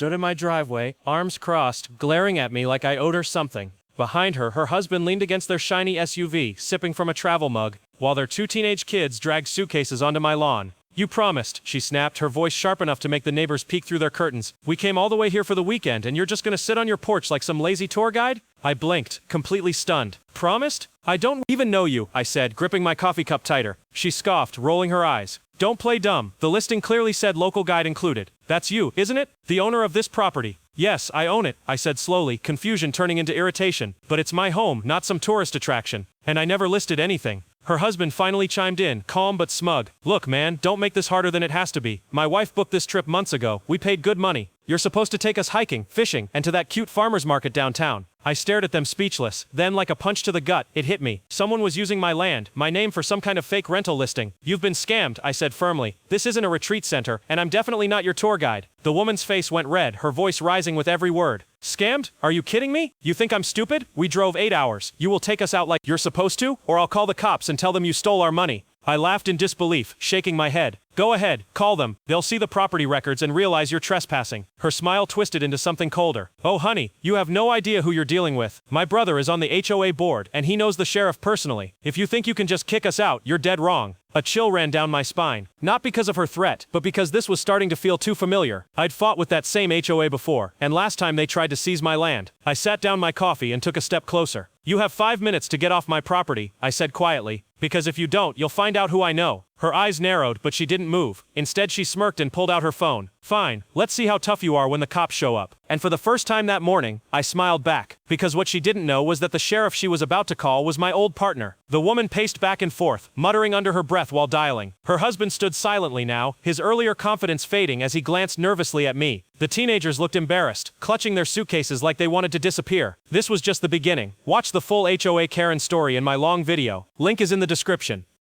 stood in my driveway, arms crossed, glaring at me like I owed her something. Behind her, her husband leaned against their shiny SUV, sipping from a travel mug, while their two teenage kids dragged suitcases onto my lawn. "You promised," she snapped, her voice sharp enough to make the neighbors peek through their curtains. "We came all the way here for the weekend and you're just gonna sit on your porch like some lazy tour guide?" I blinked, completely stunned. "Promised? I don't even know you," I said, gripping my coffee cup tighter. She scoffed, rolling her eyes. "Don't play dumb. The listing clearly said local guide included. That's you, isn't it? The owner of this property." "Yes, I own it," I said slowly, confusion turning into irritation. "But it's my home, not some tourist attraction. And I never listed anything." Her husband finally chimed in, calm but smug. "Look, man, don't make this harder than it has to be. My wife booked this trip months ago. We paid good money. You're supposed to take us hiking, fishing, and to that cute farmer's market downtown." I stared at them speechless. Then, like a punch to the gut, it hit me. Someone was using my land, my name for some kind of fake rental listing. "You've been scammed," I said firmly. "This isn't a retreat center, and I'm definitely not your tour guide." The woman's face went red, her voice rising with every word. "Scammed? Are you kidding me? You think I'm stupid? We drove 8 hours. You will take us out like you're supposed to? Or I'll call the cops and tell them you stole our money." I laughed in disbelief, shaking my head. "Go ahead, call them. They'll see the property records and realize you're trespassing." Her smile twisted into something colder. "Oh honey, you have no idea who you're dealing with. My brother is on the HOA board, and he knows the sheriff personally. If you think you can just kick us out, you're dead wrong." A chill ran down my spine. Not because of her threat, but because this was starting to feel too familiar. I'd fought with that same HOA before, and last time they tried to seize my land. I sat down my coffee and took a step closer. "You have 5 minutes to get off my property," I said quietly. "Because if you don't, you'll find out who I know." Her eyes narrowed, but she didn't move. Instead, she smirked and pulled out her phone. "Fine, let's see how tough you are when the cops show up." And for the first time that morning, I smiled back. Because what she didn't know was that the sheriff she was about to call was my old partner. The woman paced back and forth, muttering under her breath while dialing. Her husband stood silently now, his earlier confidence fading as he glanced nervously at me. The teenagers looked embarrassed, clutching their suitcases like they wanted to disappear. This was just the beginning. Watch the full HOA Karen story in my long video. Link is in the description.